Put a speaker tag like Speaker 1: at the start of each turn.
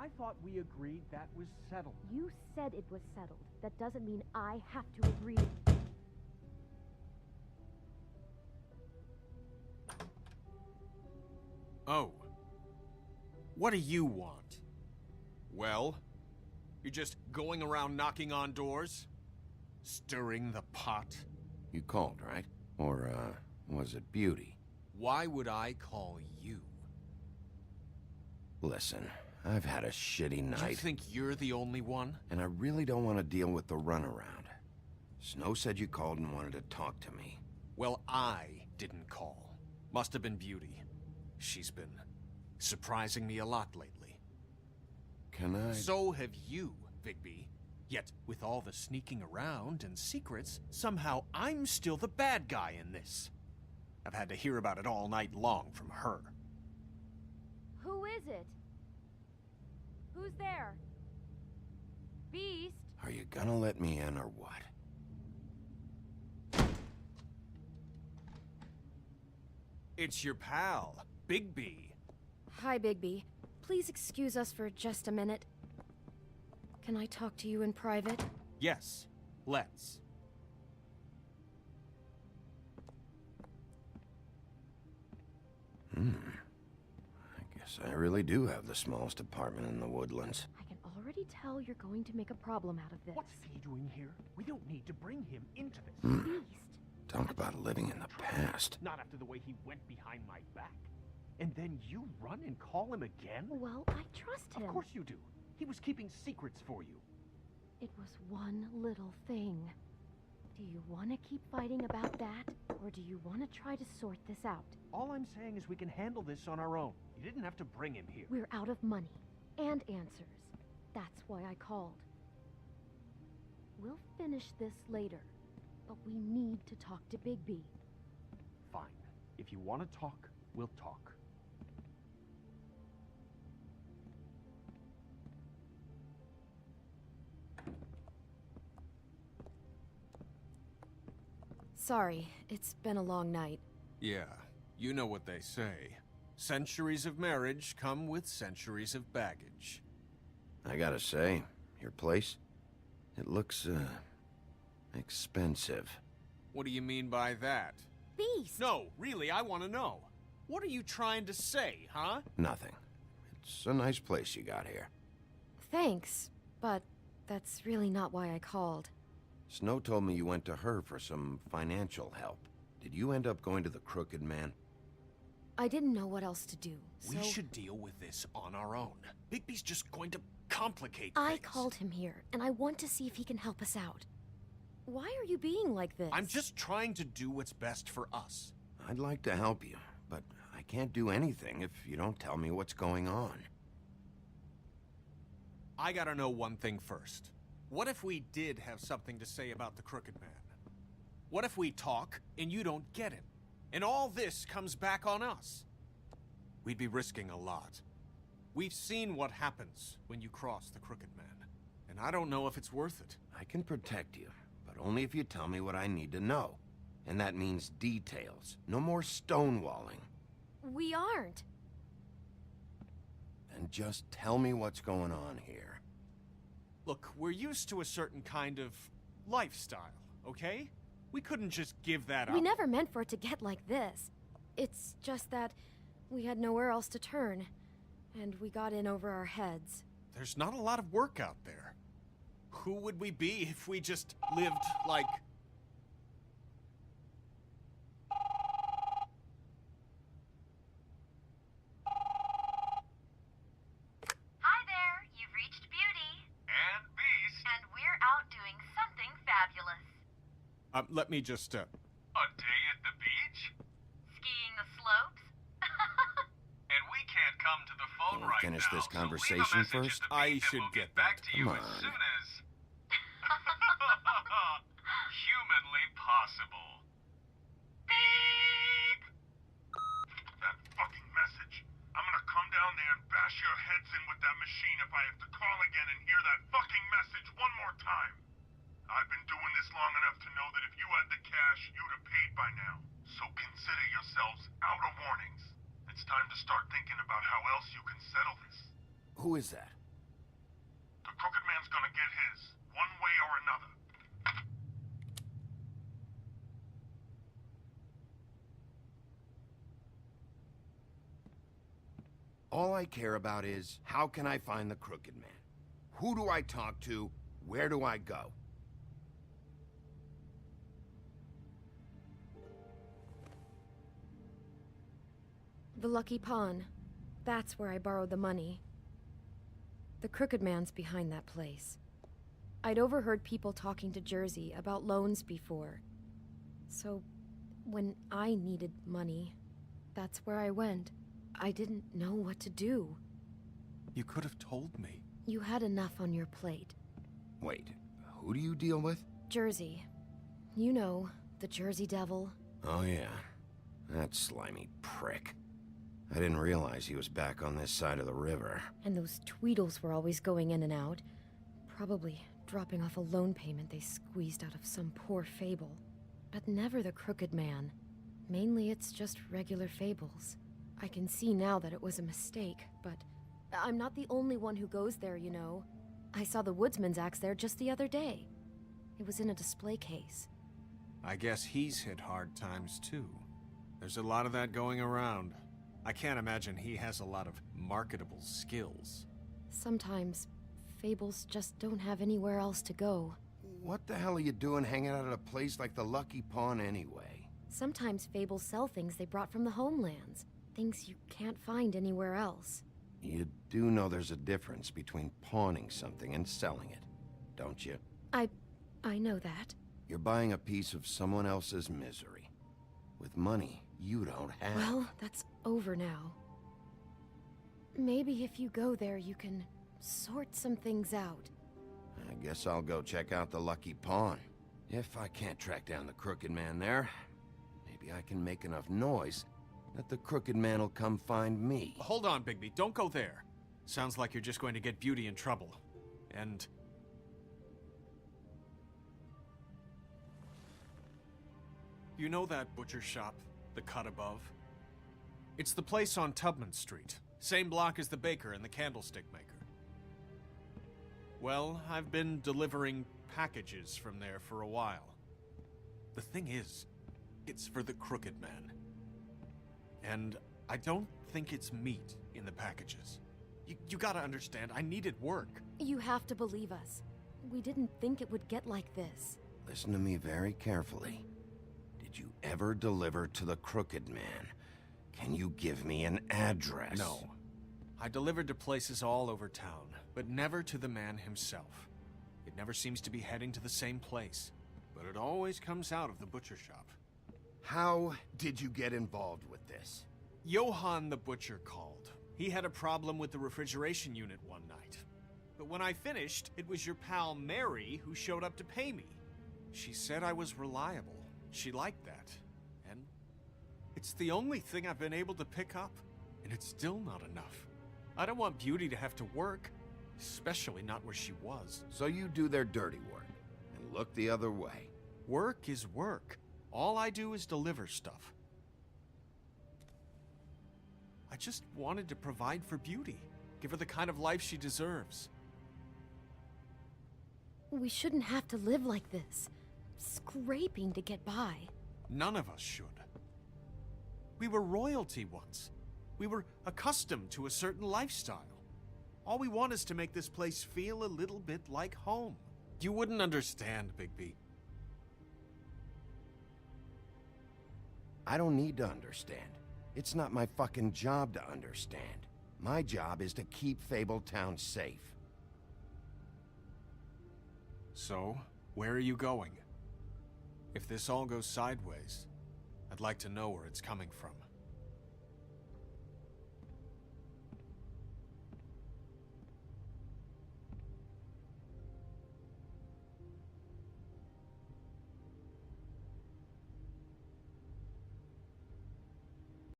Speaker 1: I thought we agreed that was settled.
Speaker 2: You said it was settled. That doesn't mean I have to agree.
Speaker 3: Oh. What do you want? Well? You're just going around knocking on doors? Stirring the pot?
Speaker 4: You called, right? Or, was it Beauty?
Speaker 3: Why would I call you?
Speaker 4: Listen, I've had a shitty night.
Speaker 3: You think you're the only one?
Speaker 4: And I really don't want to deal with the runaround. Snow said you called and wanted to talk to me.
Speaker 3: Well, I didn't call. Must have been Beauty. She's been surprising me a lot lately.
Speaker 4: Can I...
Speaker 3: So have you, Bigby. Yet, with all the sneaking around and secrets, somehow I'm still the bad guy in this. I've had to hear about it all night long from her.
Speaker 2: Who is it? Who's there? Beast?
Speaker 4: Are you gonna let me in or what?
Speaker 3: It's your pal, Bigby.
Speaker 2: Hi, Bigby. Please excuse us for just a minute. Can I talk to you in private?
Speaker 3: Yes, let's.
Speaker 4: I guess I really do have the smallest apartment in the Woodlands.
Speaker 2: I can already tell you're going to make a problem out of this.
Speaker 1: What's he doing here? We don't need to bring him into this.
Speaker 2: Beast?
Speaker 4: Talk about living in the past.
Speaker 1: Not after the way he went behind my back. And then you run and call him again?
Speaker 2: Well, I trust him.
Speaker 1: Of course you do. He was keeping secrets for you.
Speaker 2: It was one little thing. Do you want to keep fighting about that, or do you want to try to sort this out?
Speaker 1: All I'm saying is we can handle this on our own. You didn't have to bring him here.
Speaker 2: We're out of money and answers. That's why I called. We'll finish this later, but we need to talk to Bigby.
Speaker 1: Fine. If you want to talk, we'll talk.
Speaker 2: Sorry, it's been a long night.
Speaker 3: Yeah, you know what they say. Centuries of marriage come with centuries of baggage.
Speaker 4: I gotta say, your place, it looks, expensive.
Speaker 3: What do you mean by that?
Speaker 2: Beast!
Speaker 3: No, really, I want to know. What are you trying to say, huh?
Speaker 4: Nothing. It's a nice place you got here.
Speaker 2: Thanks, but that's really not why I called.
Speaker 4: Snow told me you went to her for some financial help. Did you end up going to the Crooked Man?
Speaker 2: I didn't know what else to do, so...
Speaker 3: We should deal with this on our own. Bigby's just going to complicate
Speaker 2: I
Speaker 3: things.
Speaker 2: called him here, and I want to see if he can help us out. Why are you being like this?
Speaker 3: I'm just trying to do what's best for us.
Speaker 4: I'd like to help you, but I can't do anything if you don't tell me what's going on.
Speaker 3: I gotta know one thing first. What if we did have something to say about the Crooked Man? What if we talk and you don't get him? And all this comes back on us? We'd be risking a lot. We've seen what happens when you cross the Crooked Man. And I don't know if it's worth it.
Speaker 4: I can protect you, but only if you tell me what I need to know. And that means details. No more stonewalling.
Speaker 2: We aren't.
Speaker 4: Then just tell me what's going on here.
Speaker 3: Look, we're used to a certain kind of lifestyle, okay? We couldn't just give that up.
Speaker 2: We never meant for it to get like this. It's just that we had nowhere else to turn, and we got in over our heads.
Speaker 3: There's not a lot of work out there. Who would we be if we just lived like...
Speaker 5: Hi there, you've reached Beauty.
Speaker 6: And Beast.
Speaker 5: And we're out doing something fabulous.
Speaker 3: let me just,
Speaker 6: A day at the beach?
Speaker 5: Skiing the slopes?
Speaker 6: And we can't come to the phone
Speaker 4: Can we
Speaker 6: right
Speaker 4: finish
Speaker 6: now,
Speaker 4: this
Speaker 6: so leave a
Speaker 4: conversation
Speaker 6: message
Speaker 4: first?
Speaker 6: at the
Speaker 3: I
Speaker 6: beep and
Speaker 3: should
Speaker 6: we'll
Speaker 3: get
Speaker 6: back
Speaker 3: that.
Speaker 6: to you
Speaker 4: Come
Speaker 6: as
Speaker 4: on.
Speaker 6: soon as... humanly possible. Beep! That fucking message. I'm gonna come down there and bash your heads in with that machine if I have to call again and hear that fucking message one more time. I've been doing this long enough to know that if you had the cash, you'd have paid by now. So consider yourselves out of warnings. It's time to start thinking about how else you can settle this.
Speaker 4: Who is that? All I care about is, how can I find the Crooked Man? Who do I talk to? Where do I go?
Speaker 2: The Lucky Pawn. That's where I borrowed the money. The Crooked Man's behind that place. I'd overheard people talking to Jersey about loans before. So, when I needed money, that's where I went. I didn't know what to do.
Speaker 3: You could have told me.
Speaker 2: You had enough on your plate.
Speaker 4: Wait, who do you deal with?
Speaker 2: Jersey. You know, the Jersey Devil.
Speaker 4: Oh yeah, that slimy prick. I didn't realize he was back on this side of the river.
Speaker 2: And those Tweedles were always going in and out. Probably dropping off a loan payment they squeezed out of some poor fable. But never the Crooked Man. Mainly it's just regular fables. I can see now that it was a mistake, but I'm not the only one who goes there, you know. I saw the Woodsman's axe there just the other day. It was in a display case.
Speaker 3: I guess he's hit hard times too. There's a lot of that going around. I can't imagine he has a lot of marketable skills.
Speaker 2: Sometimes, fables just don't have anywhere else to go.
Speaker 4: What the hell are you doing hanging out at a place like the Lucky Pawn anyway?
Speaker 2: Sometimes fables sell things they brought from the homelands. Things you can't find anywhere else.
Speaker 4: You do know there's a difference between pawning something and selling it, don't you?
Speaker 2: I know that.
Speaker 4: You're buying a piece of someone else's misery. With money you don't have.
Speaker 2: Well, that's over now. Maybe if you go there, you can sort some things out.
Speaker 4: I guess I'll go check out the Lucky Pawn. If I can't track down the Crooked Man there, maybe I can make enough noise that the Crooked Man will come find me.
Speaker 3: Hold on, Bigby. Don't go there. Sounds like you're just going to get Beauty in trouble. And... you know that butcher shop, the cut above? It's the place on Tubman Street. Same block as the baker and the candlestick maker. Well, I've been delivering packages from there for a while. The thing is, it's for the Crooked Man. And I don't think it's meat in the packages. You gotta understand, I needed work.
Speaker 2: You have to believe us. We didn't think it would get like this.
Speaker 4: Listen to me very carefully. Did you ever deliver to the Crooked Man? Can you give me an address?
Speaker 3: No. I delivered to places all over town, but never to the man himself. It never seems to be heading to the same place, but it always comes out of the butcher shop.
Speaker 4: How did you get involved with this?
Speaker 3: Johann the butcher called. He had a problem with the refrigeration unit one night. But when I finished, it was your pal Mary who showed up to pay me. She said I was reliable. She liked that. And it's the only thing I've been able to pick up. And it's still not enough. I don't want Beauty to have to work, especially not where she was.
Speaker 4: So you do their dirty work, and look the other way.
Speaker 3: Work is work. All I do is deliver stuff. I just wanted to provide for Beauty. Give her the kind of life she deserves.
Speaker 2: We shouldn't have to live like this. Scraping to get by.
Speaker 3: None of us should. We were royalty once. We were accustomed to a certain lifestyle. All we want is to make this place feel a little bit like home. You wouldn't understand, Bigby.
Speaker 4: I don't need to understand. It's not my fucking job to understand. My job is to keep Fabletown safe.
Speaker 3: So, where are you going? If this all goes sideways, I'd like to know where it's coming from.